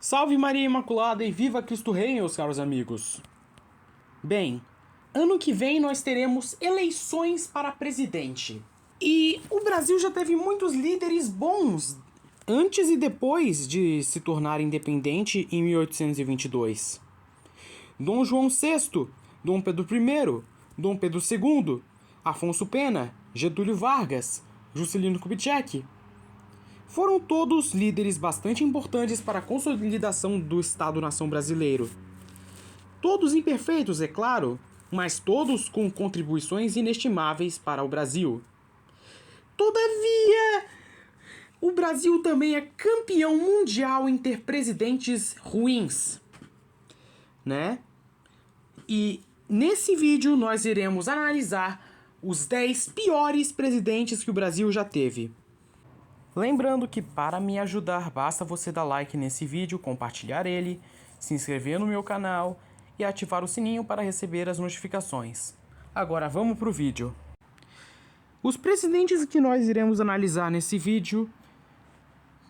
Salve Maria Imaculada e viva Cristo Rei, meus caros amigos! Bem, ano que vem nós teremos eleições para presidente. E o Brasil já teve muitos líderes bons antes e depois de se tornar independente em 1822. Dom João VI, Dom Pedro I, Dom Pedro II, Afonso Pena, Getúlio Vargas, Juscelino Kubitschek. Foram todos líderes bastante importantes para a consolidação do Estado-nação brasileiro. Todos imperfeitos, é claro, mas todos com contribuições inestimáveis para o Brasil. Todavia, o Brasil também é campeão mundial em ter presidentes ruins, né? E nesse vídeo nós iremos analisar os 10 piores presidentes que o Brasil já teve. Lembrando que para me ajudar basta você dar like nesse vídeo, compartilhar ele, se inscrever no meu canal e ativar o sininho para receber as notificações. Agora vamos pro vídeo. Os presidentes que nós iremos analisar nesse vídeo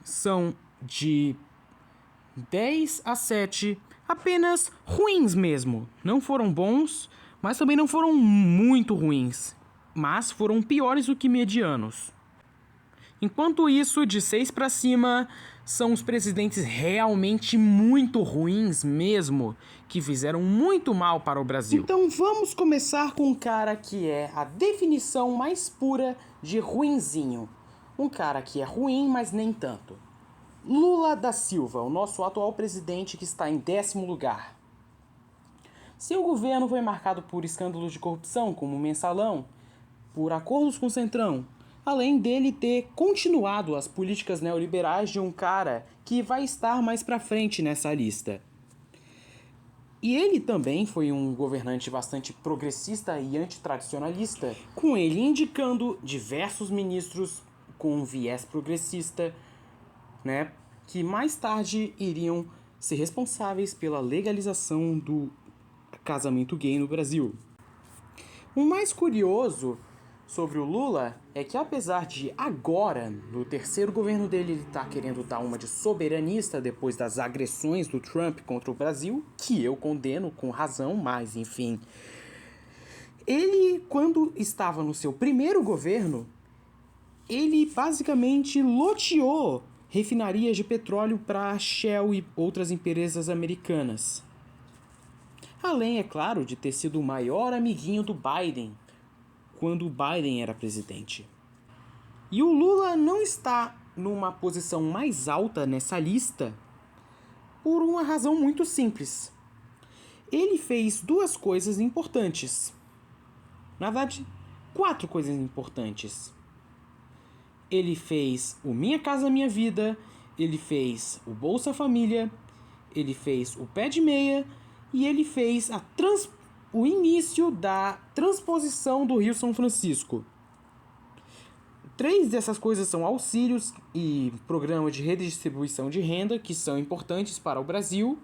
são de 10 a 7 apenas ruins mesmo. Não foram bons, mas também não foram muito ruins, mas foram piores do que medianos. Enquanto isso, de 6 para cima, são os presidentes realmente muito ruins mesmo, que fizeram muito mal para o Brasil. Então vamos começar com um cara que é a definição mais pura de ruinzinho. Um cara que é ruim, mas nem tanto. Lula da Silva, o nosso atual presidente que está em 10º lugar. Seu governo foi marcado por escândalos de corrupção, como o Mensalão, por acordos com o Centrão, além dele ter continuado as políticas neoliberais de um cara que vai estar mais pra frente nessa lista. E ele também foi um governante bastante progressista e antitradicionalista, com ele indicando diversos ministros com viés progressista, né, que mais tarde iriam ser responsáveis pela legalização do casamento gay no Brasil. O mais curioso sobre o Lula é que, apesar de agora, no terceiro governo dele, ele tá querendo dar uma de soberanista depois das agressões do Trump contra o Brasil, que eu condeno com razão, mas enfim. Ele, quando estava no seu primeiro governo, ele basicamente loteou refinarias de petróleo para a Shell e outras empresas americanas. Além, é claro, de ter sido o maior amiguinho do Biden quando o Biden era presidente. E o Lula não está numa posição mais alta nessa lista por uma razão muito simples. Ele fez 2 coisas importantes. Na verdade, 4 coisas importantes. Ele fez o Minha Casa Minha Vida, ele fez o Bolsa Família, ele fez o Pé de Meia e ele fez o início da transposição do Rio São Francisco. 3 dessas coisas são auxílios e programa de redistribuição de renda, que são importantes para o Brasil.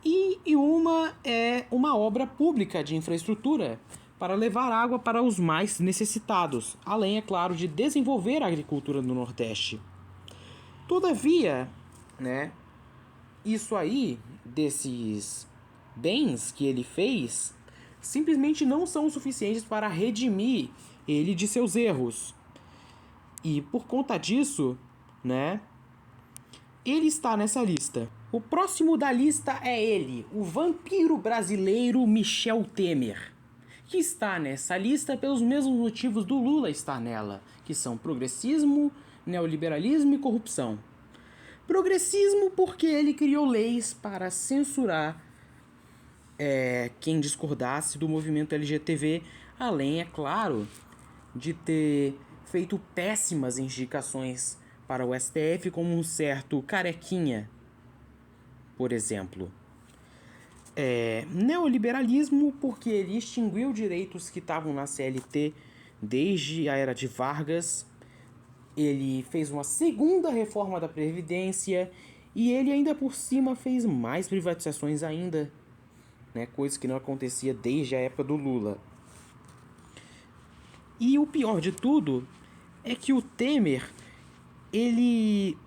E uma é uma obra pública de infraestrutura para levar água para os mais necessitados, além, é claro, de desenvolver a agricultura no Nordeste. Todavia, né, isso aí, desses bens que ele fez, simplesmente não são suficientes para redimir ele de seus erros. E por conta disso, né, ele está nessa lista. O próximo da lista é ele, o vampiro brasileiro Michel Temer, que está nessa lista pelos mesmos motivos do Lula estar nela, que são progressismo, neoliberalismo e corrupção. Progressismo porque ele criou leis para censurar quem discordasse do movimento LGTB, além, é claro, de ter feito péssimas indicações para o STF, como um certo Carequinha, por exemplo. Neoliberalismo porque ele extinguiu direitos que estavam na CLT desde a era de Vargas. Ele fez uma segunda reforma da Previdência e ele ainda por cima fez mais privatizações ainda, né, coisa que não acontecia desde a época do Lula. E o pior de tudo é que o Temer, ele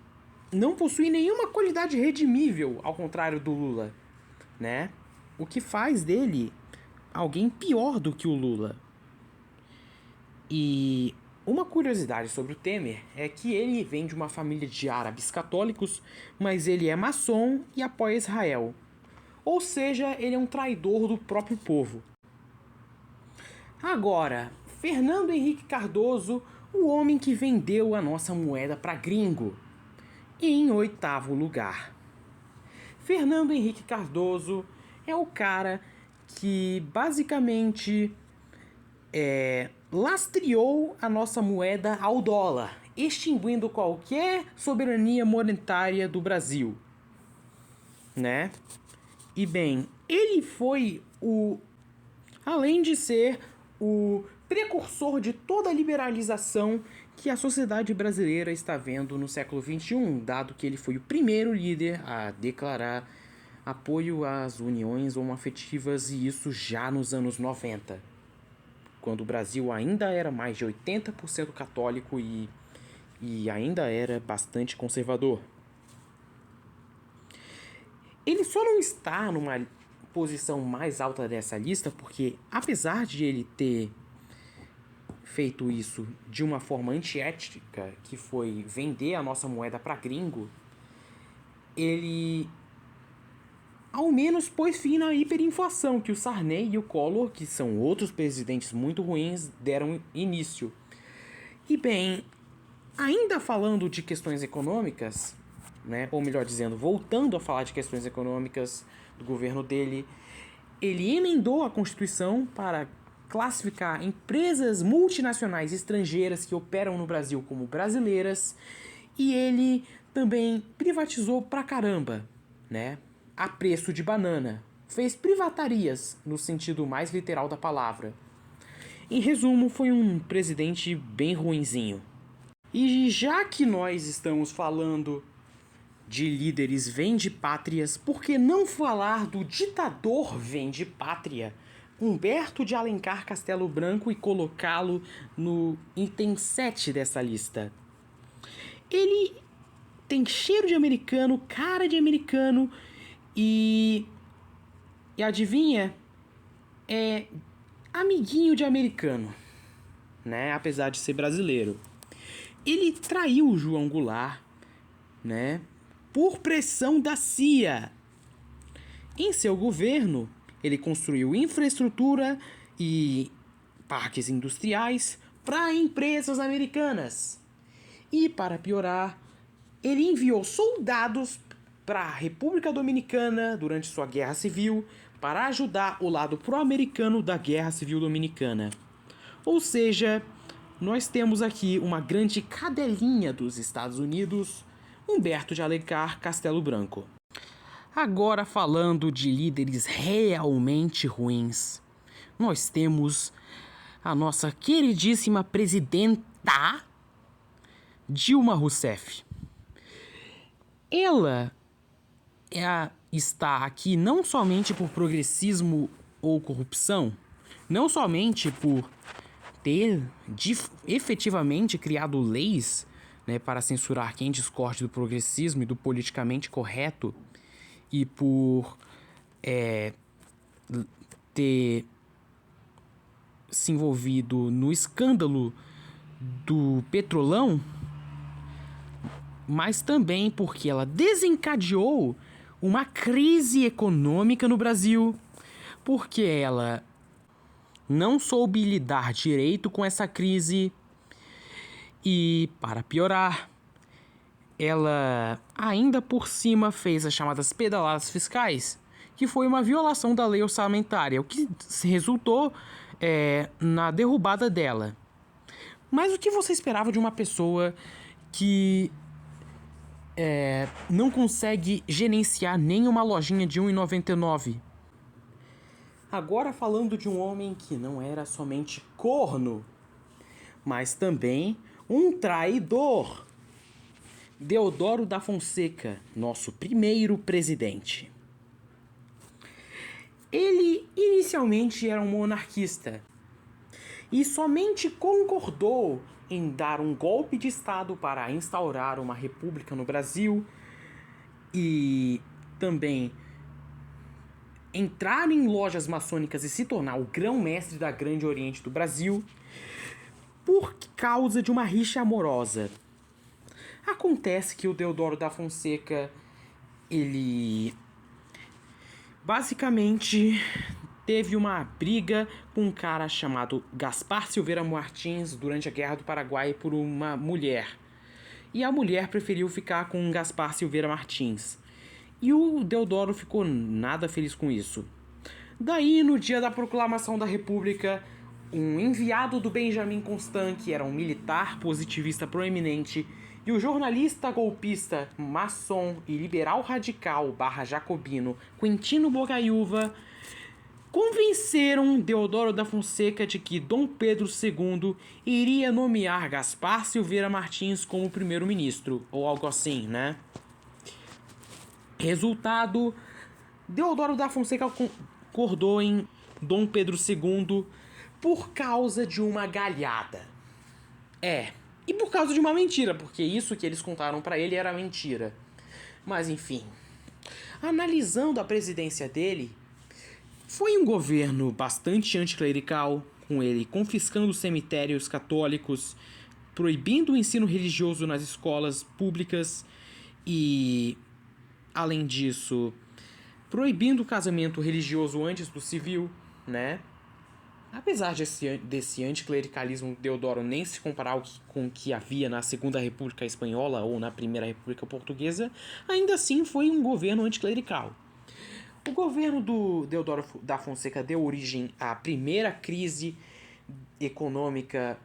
não possui nenhuma qualidade redimível, ao contrário do Lula, né? O que faz dele alguém pior do que o Lula. E uma curiosidade sobre o Temer é que ele vem de uma família de árabes católicos, mas ele é maçom e apoia Israel. Ou seja, ele é um traidor do próprio povo. Agora, Fernando Henrique Cardoso, o homem que vendeu a nossa moeda para gringo. Em 8º lugar. Fernando Henrique Cardoso é o cara que basicamente lastreou a nossa moeda ao dólar, extinguindo qualquer soberania monetária do Brasil, né? E bem, ele foi além de ser o precursor de toda a liberalização que a sociedade brasileira está vendo no século XXI, dado que ele foi o primeiro líder a declarar apoio às uniões homoafetivas, e isso já nos anos 90, quando o Brasil ainda era mais de 80% católico e ainda era bastante conservador. Ele só não está numa posição mais alta dessa lista porque, apesar de ele ter feito isso de uma forma antiética, que foi vender a nossa moeda para gringo, ele ao menos pôs fim na hiperinflação que o Sarney e o Collor, que são outros presidentes muito ruins, deram início. E bem, ainda falando de questões econômicas, né, ou melhor dizendo, voltando a falar de questões econômicas do governo dele, ele emendou a Constituição para classificar empresas multinacionais estrangeiras que operam no Brasil como brasileiras, e ele também privatizou pra caramba, né? A preço de banana. Fez privatarias no sentido mais literal da palavra. Em resumo, foi um presidente bem ruinzinho. E já que nós estamos falando de líderes vende-pátrias, por que não falar do ditador vende-pátria, Humberto de Alencar Castelo Branco, e colocá-lo no item 7 dessa lista? Ele tem cheiro de americano, cara de americano e adivinha? É amiguinho de americano, né? Apesar de ser brasileiro. Ele traiu o João Goulart, né? Por pressão da CIA. Em seu governo, ele construiu infraestrutura e parques industriais para empresas americanas. E, para piorar, ele enviou soldados para a República Dominicana durante sua guerra civil para ajudar o lado pró-americano da Guerra Civil Dominicana. Ou seja, nós temos aqui uma grande cadelinha dos Estados Unidos, Humberto de Alencar Castelo Branco. Agora, falando de líderes realmente ruins, nós temos a nossa queridíssima presidenta Dilma Rousseff. Ela está aqui não somente por progressismo ou corrupção, não somente por ter efetivamente criado leis, né, para censurar quem discorde do progressismo e do politicamente correto, e por ter se envolvido no escândalo do Petrolão, mas também porque ela desencadeou uma crise econômica no Brasil, porque ela não soube lidar direito com essa crise e, para piorar, ela ainda por cima fez as chamadas pedaladas fiscais, que foi uma violação da lei orçamentária, o que resultou na derrubada dela. Mas o que você esperava de uma pessoa que não consegue gerenciar nem uma lojinha de R$1,99? Agora, falando de um homem que não era somente corno, mas também um traidor. Deodoro da Fonseca, nosso primeiro presidente. Ele inicialmente era um monarquista e somente concordou em dar um golpe de Estado para instaurar uma república no Brasil e também entrar em lojas maçônicas e se tornar o grão-mestre da Grande Oriente do Brasil por causa de uma rixa amorosa. Acontece que o Deodoro da Fonseca, ele basicamente teve uma briga com um cara chamado Gaspar Silveira Martins durante a Guerra do Paraguai por uma mulher. E a mulher preferiu ficar com Gaspar Silveira Martins. E o Deodoro ficou nada feliz com isso. Daí, no dia da proclamação da República, um enviado do Benjamin Constant, que era um militar positivista proeminente, e o jornalista golpista, maçom e liberal radical /jacobino Quintino Bocaiúva convenceram Deodoro da Fonseca de que Dom Pedro II iria nomear Gaspar Silveira Martins como primeiro-ministro, ou algo assim, né? Resultado, Deodoro da Fonseca concordou em Dom Pedro II por causa de uma galhada. E por causa de uma mentira, porque isso que eles contaram pra ele era mentira. Mas enfim, analisando a presidência dele, foi um governo bastante anticlerical, com ele confiscando cemitérios católicos, proibindo o ensino religioso nas escolas públicas e, além disso, proibindo o casamento religioso antes do civil, né? Apesar desse anticlericalismo, Deodoro nem se comparar com o que havia na Segunda República Espanhola ou na Primeira República Portuguesa, ainda assim foi um governo anticlerical. O governo do Deodoro da Fonseca deu origem à primeira crise econômica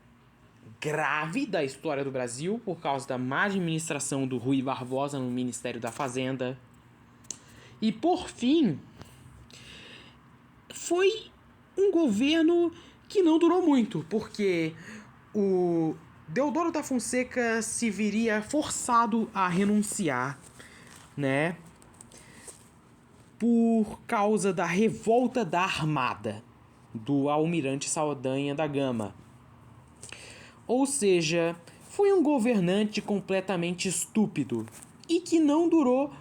grave da história do Brasil por causa da má administração do Rui Barbosa no Ministério da Fazenda. E, por fim, foi um governo que não durou muito, porque o Deodoro da Fonseca se viria forçado a renunciar, né? Por causa da revolta da Armada, do almirante Saldanha da Gama. Ou seja, foi um governante completamente estúpido e que não durou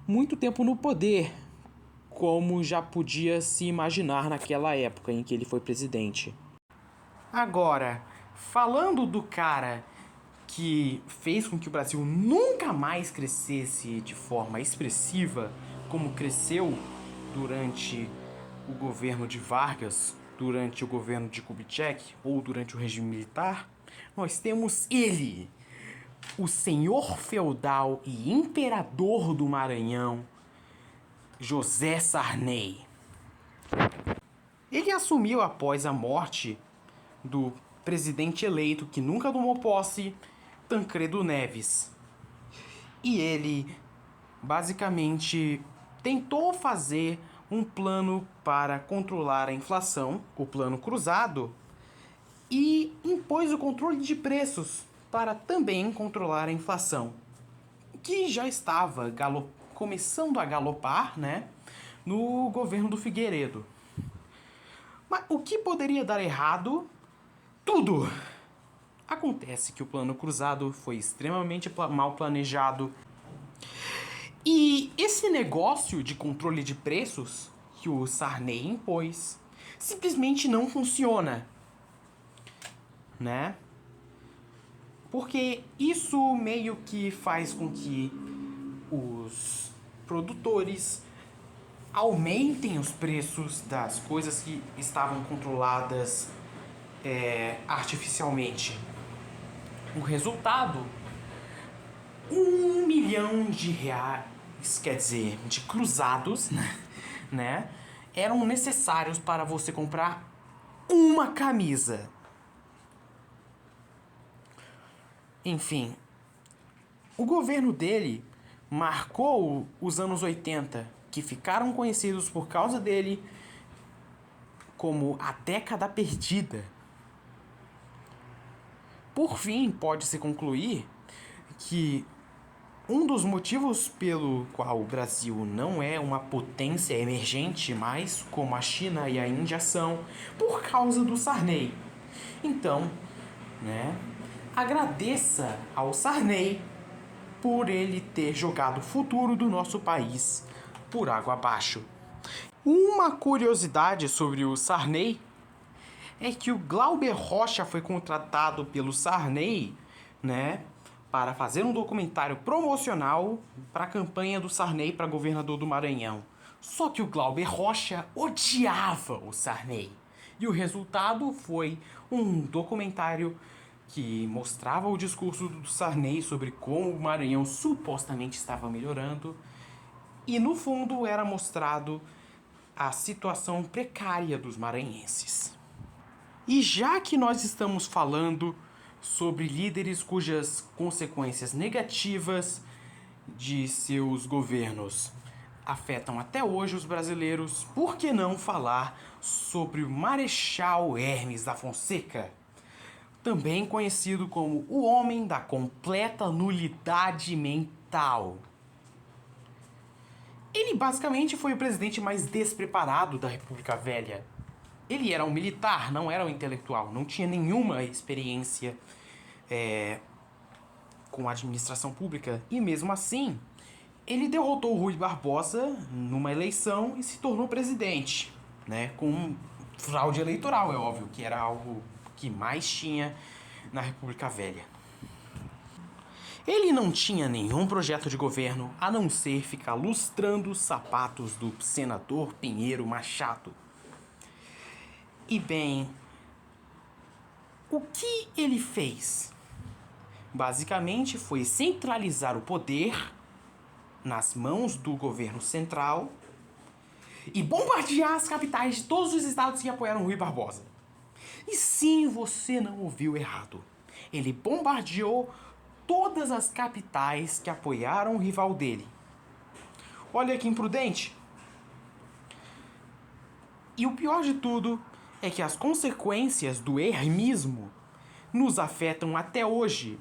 muito tempo no poder, como já podia se imaginar naquela época em que ele foi presidente. Agora, falando do cara que fez com que o Brasil nunca mais crescesse de forma expressiva, como cresceu durante o governo de Vargas, durante o governo de Kubitschek ou durante o regime militar, nós temos ele, o senhor feudal e imperador do Maranhão, José Sarney. Ele assumiu após a morte do presidente eleito que nunca tomou posse, Tancredo Neves. E ele, basicamente, tentou fazer um plano para controlar a inflação, o plano cruzado, e impôs o controle de preços para também controlar a inflação, que já estava começando a galopar, né, no governo do Figueiredo. Mas o que poderia dar errado? Tudo! Acontece que o plano cruzado foi extremamente mal planejado. E esse negócio de controle de preços que o Sarney impôs simplesmente não funciona, né? Porque isso meio que faz com que os produtores aumentem os preços das coisas que estavam controladas artificialmente. O resultado, R$1 milhão, quer dizer, de cruzados, né, eram necessários para você comprar uma camisa. Enfim, o governo dele marcou os anos 80, que ficaram conhecidos por causa dele como a década perdida. Por fim, pode-se concluir que um dos motivos pelo qual o Brasil não é uma potência emergente mais como a China e a Índia são por causa do Sarney. Então, né, agradeça ao Sarney por ele ter jogado o futuro do nosso país por água abaixo. Uma curiosidade sobre o Sarney é que o Glauber Rocha foi contratado pelo Sarney, né, para fazer um documentário promocional para a campanha do Sarney para governador do Maranhão. Só que o Glauber Rocha odiava o Sarney. E o resultado foi um documentário que mostrava o discurso do Sarney sobre como o Maranhão supostamente estava melhorando. E no fundo era mostrado a situação precária dos maranhenses. E já que nós estamos falando sobre líderes cujas consequências negativas de seus governos afetam até hoje os brasileiros, por que não falar sobre o Marechal Hermes da Fonseca, também conhecido como o homem da completa nulidade mental? Ele basicamente foi o presidente mais despreparado da República Velha. Ele era um militar, não era um intelectual, não tinha nenhuma experiência com a administração pública. E mesmo assim, ele derrotou o Rui Barbosa numa eleição e se tornou presidente, né? Com fraude eleitoral, é óbvio, que era algo que mais tinha na República Velha. Ele não tinha nenhum projeto de governo a não ser ficar lustrando os sapatos do senador Pinheiro Machado. E bem, o que ele fez? Basicamente foi centralizar o poder nas mãos do governo central e bombardear as capitais de todos os estados que apoiaram Rui Barbosa. E sim, você não ouviu errado. Ele bombardeou todas as capitais que apoiaram o rival dele. Olha que imprudente. E o pior de tudo é que as consequências do hermismo nos afetam até hoje.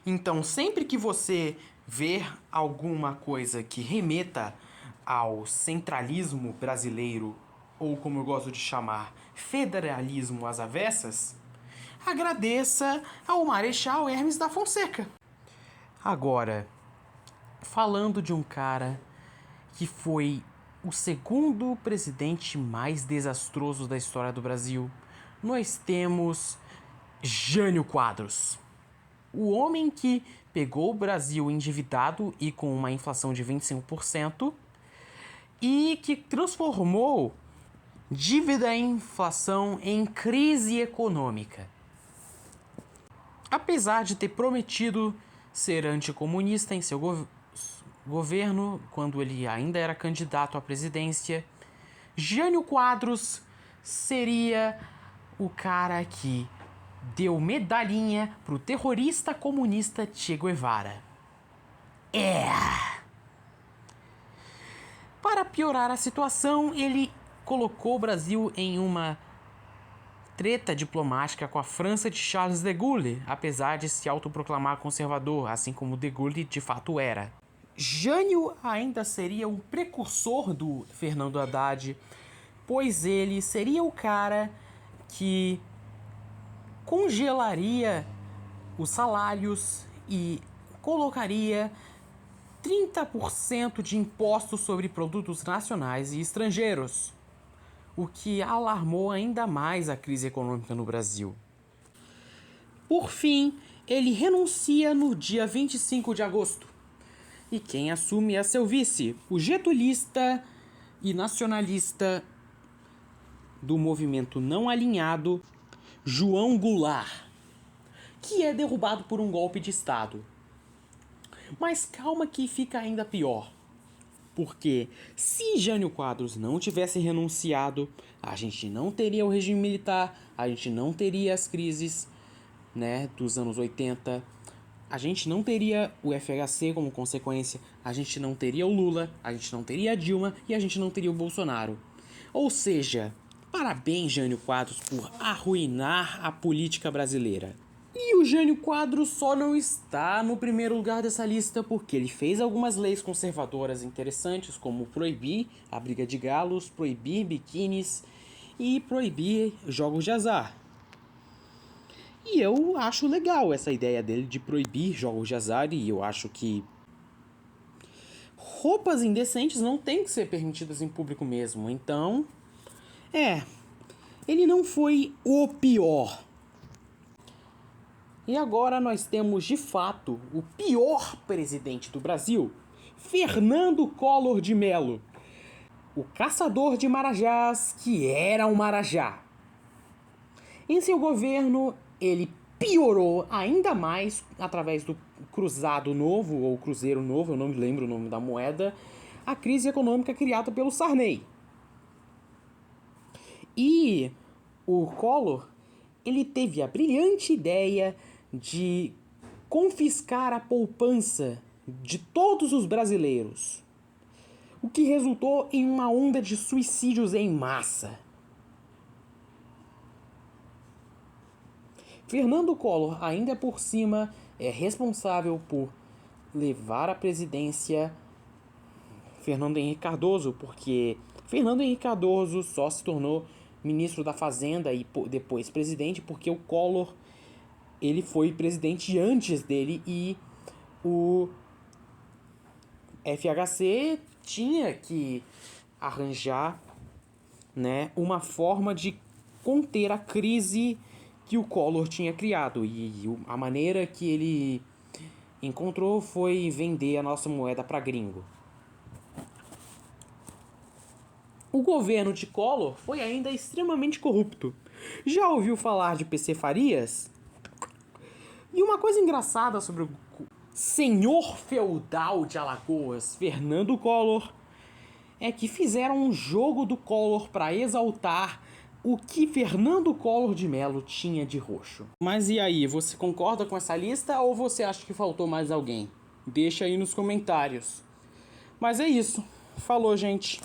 Então, sempre que você ver alguma coisa que remeta ao centralismo brasileiro, ou como eu gosto de chamar, federalismo às avessas, agradeça ao Marechal Hermes da Fonseca. Agora, falando de um cara que foi o segundo presidente mais desastroso da história do Brasil, nós temos Jânio Quadros. O homem que pegou o Brasil endividado e com uma inflação de 25% e que transformou dívida e inflação em crise econômica. Apesar de ter prometido ser anticomunista em seu governo, quando ele ainda era candidato à presidência, Jânio Quadros seria o cara que deu medalhinha pro terrorista comunista Che Guevara. Para piorar a situação, ele colocou o Brasil em uma treta diplomática com a França de Charles de Gaulle, apesar de se autoproclamar conservador, assim como de Gaulle de fato era. Jânio ainda seria um precursor do Fernando Haddad, pois ele seria o cara que congelaria os salários e colocaria 30% de impostos sobre produtos nacionais e estrangeiros, o que alarmou ainda mais a crise econômica no Brasil. Por fim, ele renuncia no dia 25 de agosto. E quem assume é seu vice, o getulista e nacionalista do movimento não alinhado, João Goulart, que é derrubado por um golpe de Estado. Mas calma que fica ainda pior. Porque se Jânio Quadros não tivesse renunciado, a gente não teria o regime militar, a gente não teria as crises, né, dos anos 80, a gente não teria o FHC como consequência, a gente não teria o Lula, a gente não teria a Dilma e a gente não teria o Bolsonaro. Ou seja, parabéns, Jânio Quadros, por arruinar a política brasileira. E o Jânio Quadros só não está no primeiro lugar dessa lista porque ele fez algumas leis conservadoras interessantes, como proibir a briga de galos, proibir biquínis e proibir jogos de azar. E eu acho legal essa ideia dele de proibir jogos de azar, e eu acho que roupas indecentes não têm que ser permitidas em público mesmo. Então, ele não foi o pior. E agora nós temos, de fato, o pior presidente do Brasil, Fernando Collor de Mello, o caçador de marajás que era um marajá. Em seu governo, ele piorou ainda mais através do Cruzado Novo, ou Cruzeiro Novo, eu não me lembro o nome da moeda, a crise econômica criada pelo Sarney. E o Collor, ele teve a brilhante ideia de confiscar a poupança de todos os brasileiros, o que resultou em uma onda de suicídios em massa. Fernando Collor, ainda por cima, é responsável por levar à presidência Fernando Henrique Cardoso, porque Fernando Henrique Cardoso só se tornou ministro da Fazenda e depois presidente porque o Collor ele foi presidente antes dele e o FHC tinha que arranjar, né, uma forma de conter a crise que o Collor tinha criado. E a maneira que ele encontrou foi vender a nossa moeda para gringo. O governo de Collor foi ainda extremamente corrupto. Já ouviu falar de PC Farias? E uma coisa engraçada sobre o senhor feudal de Alagoas, Fernando Collor, é que fizeram um jogo do Collor para exaltar o que Fernando Collor de Mello tinha de roxo. Mas e aí, você concorda com essa lista ou você acha que faltou mais alguém? Deixa aí nos comentários. Mas é isso. Falou, gente.